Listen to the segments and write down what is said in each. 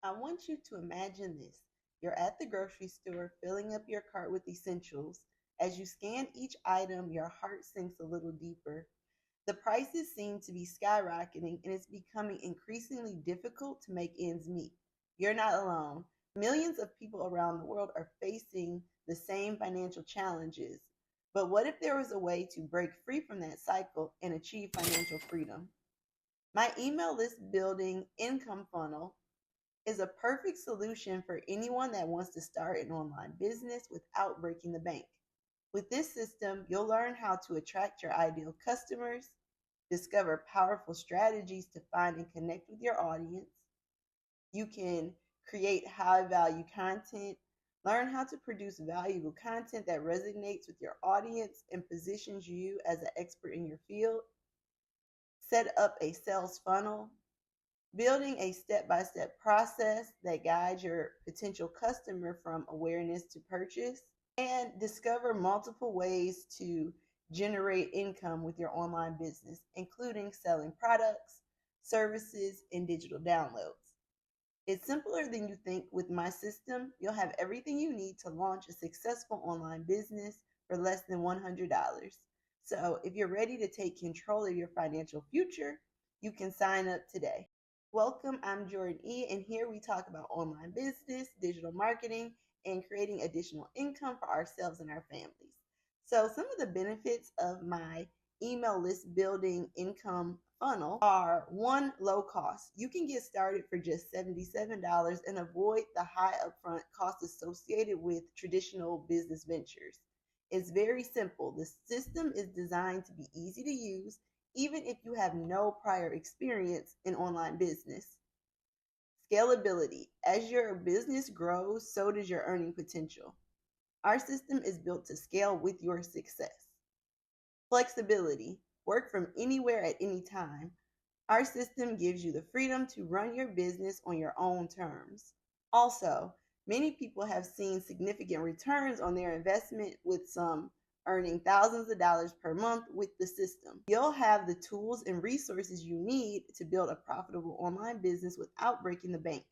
I want you to imagine this. You're at the grocery store filling up your cart with essentials. As you scan each item, your heart sinks a little deeper. The prices seem to be skyrocketing and it's becoming increasingly difficult to make ends meet. You're not alone. Millions of people around the world are facing the same financial challenges. But what if there was a way to break free from that cycle and achieve financial freedom? My email list building income funnel is a perfect solution for anyone that wants to start an online business without breaking the bank. With this system, you'll learn how to attract your ideal customers, discover powerful strategies to find and connect with your audience. You can create high value content, learn how to produce valuable content that resonates with your audience and positions you as an expert in your field, set up a sales funnel, building a step-by-step process that guides your potential customer from awareness to purchase, and discover multiple ways to generate income with your online business, including selling products, services, and digital downloads. It's simpler than you think. With my system, you'll have everything you need to launch a successful online business for less than $100. So if you're ready to take control of your financial future, you can sign up today. Welcome, I'm Jordan E., and here we talk about online business, digital marketing, and creating additional income for ourselves and our families. So some of the benefits of my email list building income funnel are: one, low cost. You can get started for just $77 and avoid the high upfront costs associated with traditional business ventures. It's very simple. The system is designed to be easy to use, even if you have no prior experience in online business. Scalability. As your business grows, so does your earning potential. Our system is built to scale with your success. Flexibility. Work from anywhere at any time. Our system gives you the freedom to run your business on your own terms. Also, many people have seen significant returns on their investment, with some earning thousands of dollars per month with the system. You'll have the tools and resources you need to build a profitable online business without breaking the bank.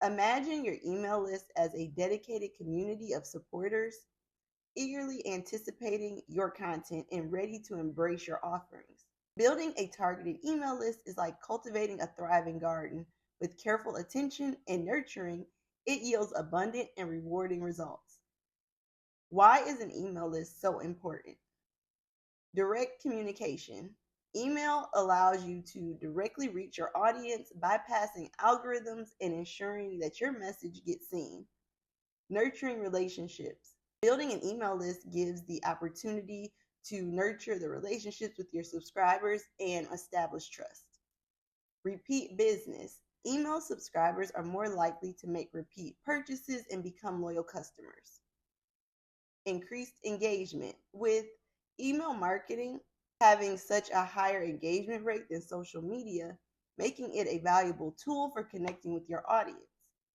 Imagine your email list as a dedicated community of supporters, eagerly anticipating your content and ready to embrace your offerings. Building a targeted email list is like cultivating a thriving garden. With careful attention and nurturing, it yields abundant and rewarding results. Why is an email list so important? Direct communication. Email allows you to directly reach your audience, bypassing algorithms and ensuring that your message gets seen. Nurturing relationships. Building an email list gives the opportunity to nurture the relationships with your subscribers and establish trust. Repeat business. Email subscribers are more likely to make repeat purchases and become loyal customers. Increased engagement. With email marketing having such a higher engagement rate than social media, making it a valuable tool for connecting with your audience.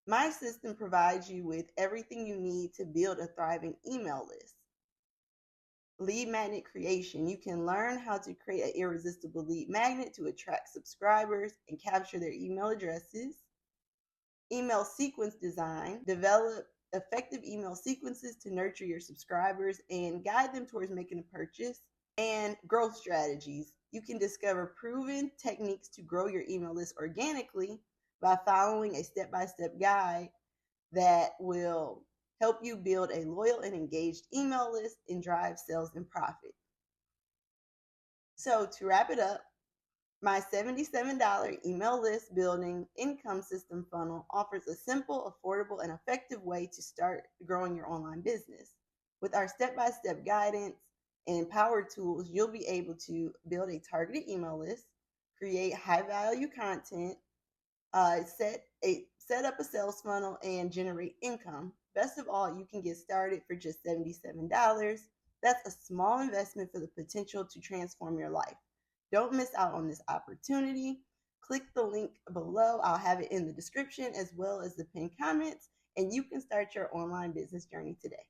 My system provides you with everything you need to build a thriving email list. Lead magnet creation. You can learn how to create an irresistible lead magnet to attract subscribers and capture their email addresses. Email sequence design. Develop effective email sequences to nurture your subscribers and guide them towards making a purchase. And growth strategies. You can discover proven techniques to grow your email list organically by following a step-by-step guide that will help you build a loyal and engaged email list and drive sales and profit. So to wrap it up, my $77 email list building income system funnel offers a simple, affordable, and effective way to start growing your online business. With our step-by-step guidance and power tools, you'll be able to build a targeted email list, create high-value content, set up a sales funnel, and generate income. Best of all, you can get started for just $77. That's a small investment for the potential to transform your life. Don't miss out on this opportunity. Click the link below. I'll have it in the description as well as the pinned comments, and you can start your online business journey today.